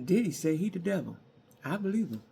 Diddy say he the devil. I believe him.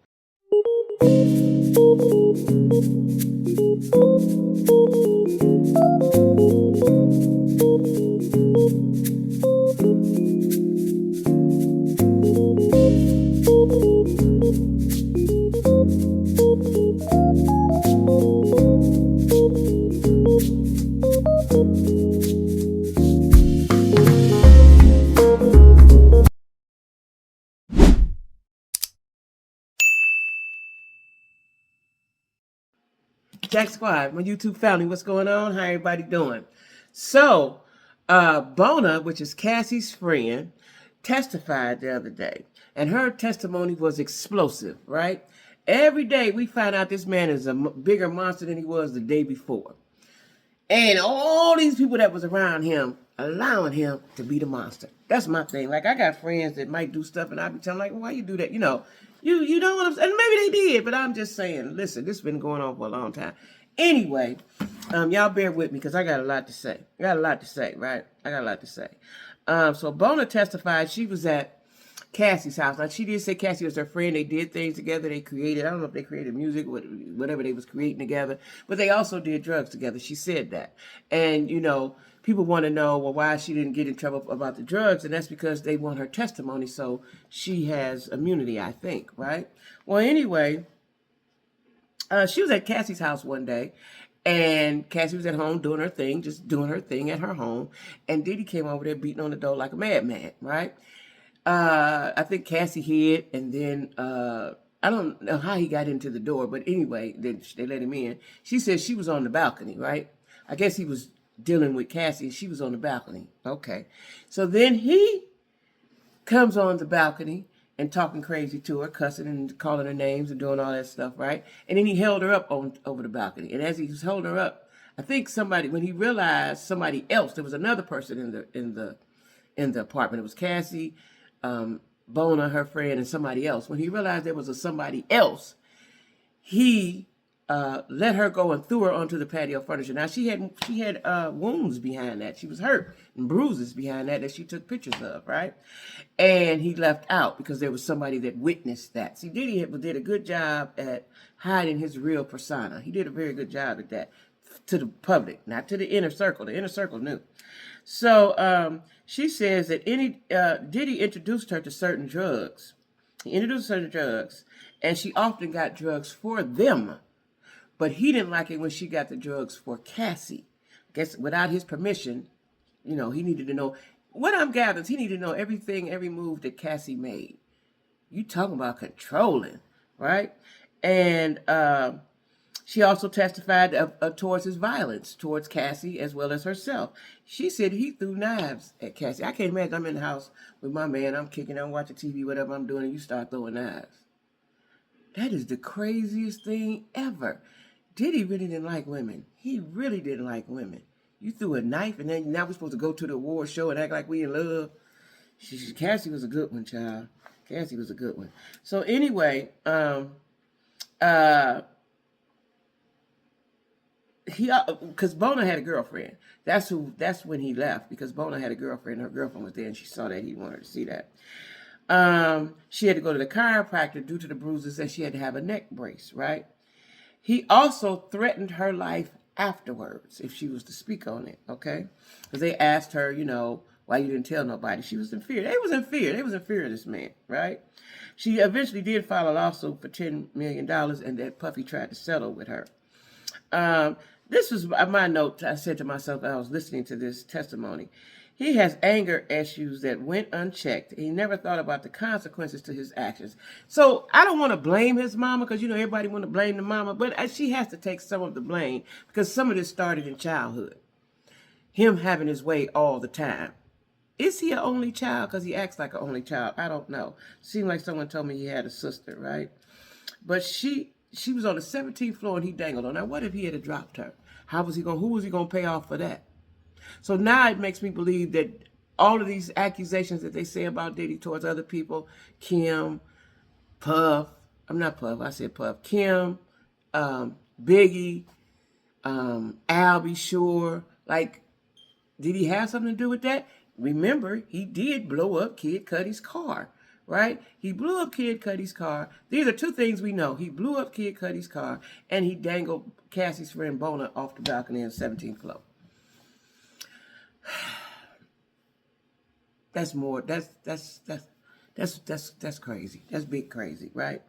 Jack Squad, my YouTube family, what's going on? How everybody doing? So, Bona, which is Cassie's friend, testified the other day, and her testimony was explosive, right? Every day we find out this man is a bigger monster than he was the day before. And all these people that was around him allowing him to be the monster. That's my thing. Like, I got friends that might do stuff and I be telling like, why you do that? You know what I'm saying? And maybe they did, but I'm just saying, listen, this has been going on for a long time. Anyway, y'all bear with me because I got a lot to say. I got a lot to say, right? I got a lot to say. So Bona testified she was at Cassie's house. Now, she did say Cassie was her friend. They did things together. They created, I don't know if they created music, whatever they was creating together, but they also did drugs together. She said that. And, you know, people want to know, well, why she didn't get in trouble about the drugs, and that's because they want her testimony, so she has immunity, I think, right? Well, anyway, she was at Cassie's house one day, and Cassie was at home doing her thing, just doing her thing at her home, and Diddy came over there beating on the door like a madman, right? I think Cassie hid, and then I don't know how he got into the door, but anyway, then they let him in. She said she was on the balcony, right? I guess he was dealing with Cassie, and she was on the balcony. Okay. So then he comes on the balcony and talking crazy to her, cussing and calling her names and doing all that stuff, right? And then he held her up over the balcony. And as he was holding her up, I think when he realized somebody else, there was another person in the apartment. It was Cassie, Bona, her friend, and somebody else. When he realized there was somebody else, he let her go and threw her onto the patio furniture. Now she had wounds behind that. She was hurt and bruises behind that she took pictures of, right? And he left out because there was somebody that witnessed that. See, Diddy did a good job at hiding his real persona. He did a very good job at that to the public, not to the inner circle. The inner circle knew. So she says that Diddy introduced her to certain drugs. He introduced her to drugs, and she often got drugs for them. But he didn't like it when she got the drugs for Cassie. I guess without his permission, you know, he needed to know. What I'm gathering is he needed to know everything, every move that Cassie made. You talking about controlling, right? And she also testified towards his violence towards Cassie as well as herself. She said he threw knives at Cassie. I can't imagine I'm in the house with my man. I'm kicking, I'm watching TV, whatever I'm doing, and you start throwing knives. That is the craziest thing ever. Diddy really didn't like women. He really didn't like women. You threw a knife, and then now we're supposed to go to the award show and act like we in love. Cassie was a good one, child. Cassie was a good one. So anyway, because Bona had a girlfriend. That's when he left, because Bona had a girlfriend. Her girlfriend was there, and she saw that. He wanted her to see that. She had to go to the chiropractor due to the bruises, and she had to have a neck brace, right? He also threatened her life afterwards if she was to speak on it, okay? Because they asked her, you know, why you didn't tell nobody. She was in fear. They was in fear. They was in fear of this man, right? She eventually did file a lawsuit for $10 million, and that Puffy tried to settle with her. This was my note. I said to myself, I was listening to this testimony. He has anger issues that went unchecked. He never thought about the consequences to his actions. So I don't want to blame his mama, because, you know, everybody want to blame the mama, but she has to take some of the blame, because some of this started in childhood. Him having his way all the time. Is he an only child? Because he acts like an only child. I don't know. Seemed like someone told me he had a sister, right? But she was on the 17th floor and he dangled on her. Now, what if he had dropped her? Who was he going to pay off for that? So now it makes me believe that all of these accusations that they say about Diddy towards other people, Kim, Puff, I'm not Puff, I said Puff, Kim, Biggie, Albie Shore, like, did he have something to do with that? Remember, he did blow up Kid Cudi's car, right? He blew up Kid Cudi's car. These are two things we know. He blew up Kid Cudi's car, and he dangled Cassie's friend Bona off the balcony on the 17th floor. That's more. That's crazy. That's big crazy, right?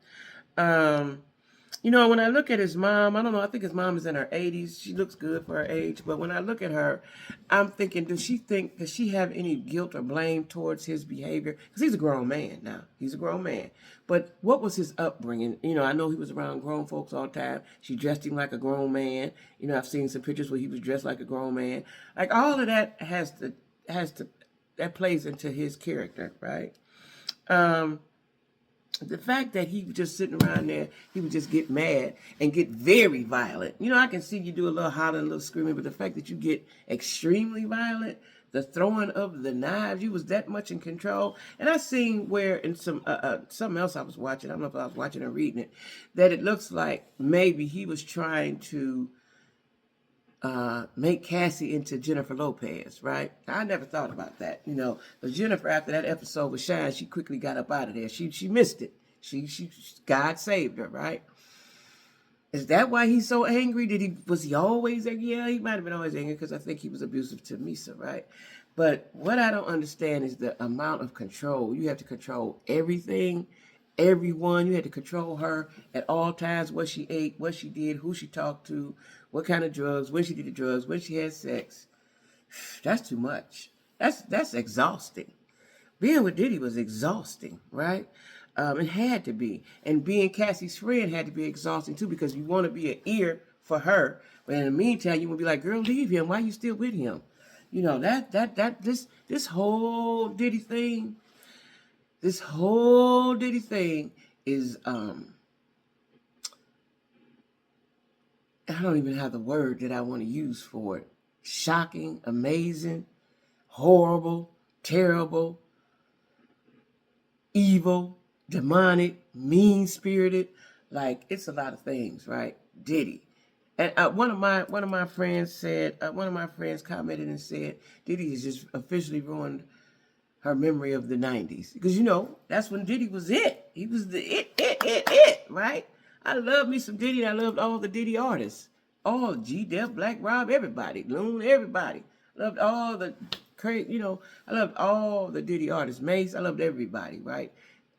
You know, when I look at his mom, I don't know, I think his mom is in her 80s. She looks good for her age. But when I look at her, I'm thinking, does she have any guilt or blame towards his behavior? Because he's a grown man now. He's a grown man. But what was his upbringing? You know, I know he was around grown folks all the time. She dressed him like a grown man. You know, I've seen some pictures where he was dressed like a grown man. Like, all of that that plays into his character, right? The fact that he was just sitting around there, he would just get mad and get very violent. You know, I can see you do a little hollering, a little screaming, but the fact that you get extremely violent, the throwing of the knives, you was that much in control. And I seen where in something else I was watching, I don't know if I was watching or reading it, that it looks like maybe he was trying to make Cassie into Jennifer Lopez, right? I never thought about that, you know. But Jennifer, after that episode with Shine, she quickly got up out of there. She missed it. God saved her, right? Is that why he's so angry? Was he always angry? Yeah, he might have been always angry because I think he was abusive to Misa, right? But what I don't understand is the amount of control. You have to control everything, everyone. You had to control her at all times, what she ate, what she did, who she talked to, what kind of drugs, when she did the drugs, when she had sex. That's too much. That's exhausting. Being with Diddy was exhausting, right? It had to be. And being Cassie's friend had to be exhausting too, because you want to be an ear for her. But in the meantime, you want to be like, girl, leave him. Why are you still with him? You know, this whole Diddy thing, is I don't even have the word that I want to use for it. Shocking, amazing, horrible, terrible, evil, demonic, mean-spirited. Like, it's a lot of things, right? Diddy. And one of my friends commented and said, Diddy has just officially ruined her memory of the 90s. Because, you know, that's when Diddy was it. He was the it, right? I love me some Diddy, and I loved all the Diddy artists. All G-Def, Black Rob, everybody. Loon, everybody. Loved all the crazy, you know, I loved all the Diddy artists. Mace, I loved everybody, right?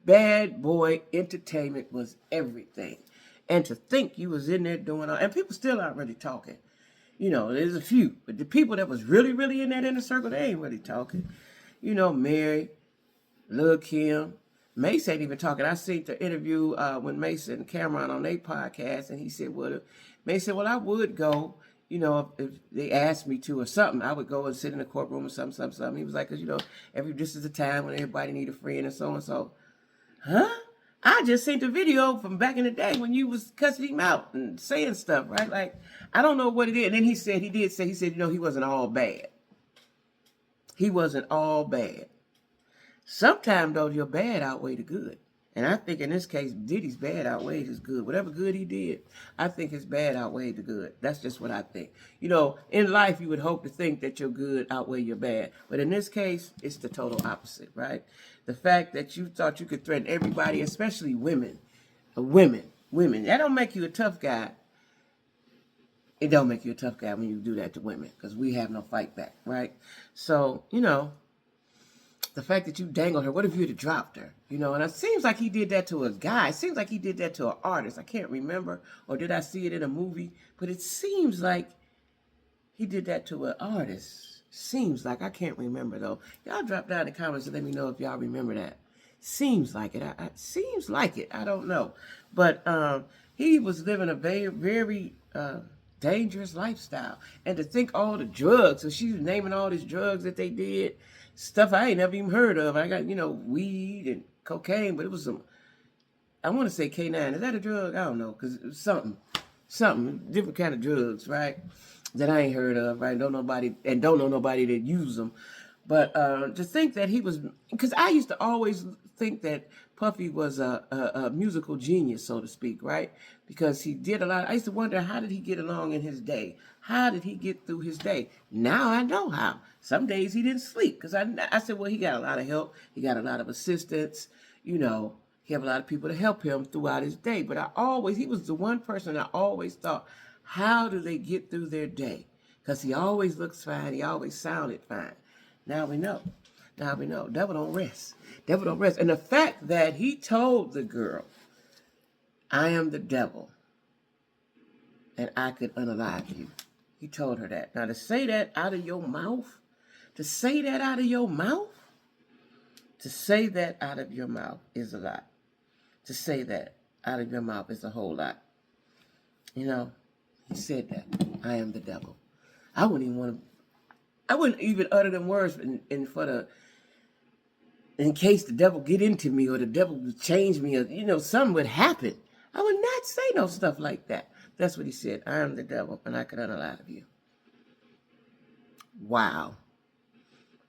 Bad Boy Entertainment was everything. And to think you was in there doing all, and people still aren't really talking. You know, there's a few, but the people that was really, really in that inner circle, they ain't really talking. You know, Mary, Lil Kim, Mace ain't even talking. I seen the interview when Mace and Cameron on their podcast, and he said, Mace said, well, I would go, you know, if they asked me to or something, I would go and sit in the courtroom or something. He was like, because, you know, this is a time when everybody need a friend and so and so. Huh? I just seen the video from back in the day when you was cussing him out and saying stuff, right? Like, I don't know what it is. And then he said, you know, he wasn't all bad. He wasn't all bad. Sometimes, though, your bad outweigh the good. And I think in this case, Diddy's bad outweighed his good. Whatever good he did, I think his bad outweighed the good. That's just what I think. You know, in life, you would hope to think that your good outweigh your bad. But in this case, it's the total opposite, right? The fact that you thought you could threaten everybody, especially women. Women. That don't make you a tough guy. It don't make you a tough guy when you do that to women, because we have no fight back, right? So, you know, the fact that you dangled her, what if you had dropped her? You know, and it seems like he did that to a guy. It seems like he did that to an artist. I can't remember, or did I see it in a movie? But it seems like he did that to an artist. Seems like, I can't remember though. Y'all drop down in the comments and let me know if y'all remember that. Seems like it. Seems like it. I don't know. But he was living a very, very dangerous lifestyle. And to think all the drugs, so she was naming all these drugs that they did, stuff I ain't never even heard of. I got, you know, weed and cocaine, but it was some, I want to say K9. Is that a drug? I don't know, because it was something, different kind of drugs, right? That I ain't heard of, right? Don't know nobody that use them. But to think that he was, because I used to always think that Puffy was a musical genius, so to speak, right? Because he did a lot. I used to wonder, how did he get along in his day? How did he get through his day? Now I know how. Some days he didn't sleep, because I said, well, he got a lot of help. He got a lot of assistance. you know, he have a lot of people to help him throughout his day. But he was the one person I always thought, how do they get through their day? Because he always looks fine. He always sounded fine. Now we know. Now we know. Devil don't rest. Devil don't rest. And the fact that he told the girl, I am the devil, and I could unalive you. He told her that. Now to say that out of your mouth, to say that out of your mouth, to say that out of your mouth is a lot. To say that out of your mouth is a whole lot. You know, he said that. I am the devil. I wouldn't even utter them words in case the devil get into me or the devil would change me or, you know, something would happen. I would not say no stuff like that. That's what he said. I am the devil and I can unalive you. Wow.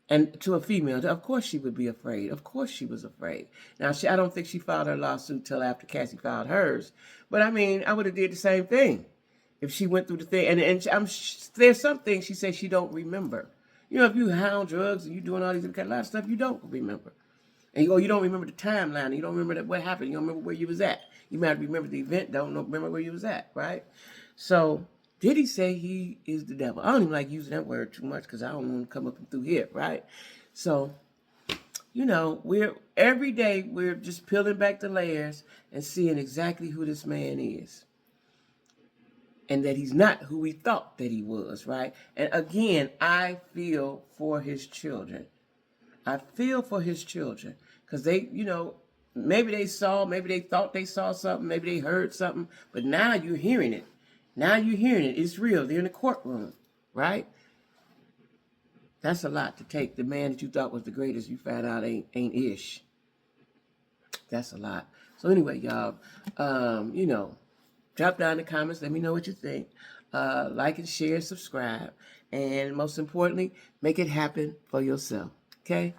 And to a female, of course she would be afraid. Of course she was afraid. Now, I don't think she filed her lawsuit till after Cassie filed hers. But, I mean, I would have did the same thing if she went through the thing. And there's some things she says she don't remember. You know, if you hound drugs and you doing all these kind of stuff, you don't remember. And you don't remember the timeline. You don't remember what happened. You don't remember where you was at. You might remember the event, remember where you was at, right? So, did he say he is the devil? I don't even like using that word too much because I don't want to come up through here, right? So, you know, every day we're just peeling back the layers and seeing exactly who this man is. And that he's not who we thought that he was, right? And again, I feel for his children. I feel for his children because they, you know, maybe they thought they saw something, maybe they heard something, but now you're hearing it. Now you're hearing it. It's real. They're in the courtroom, right? That's a lot to take. The man that you thought was the greatest, you found out ain't ish. That's a lot. So anyway, y'all, you know, drop down in the comments. Let me know what you think. Like and share, subscribe. And most importantly, make it happen for yourself. Okay?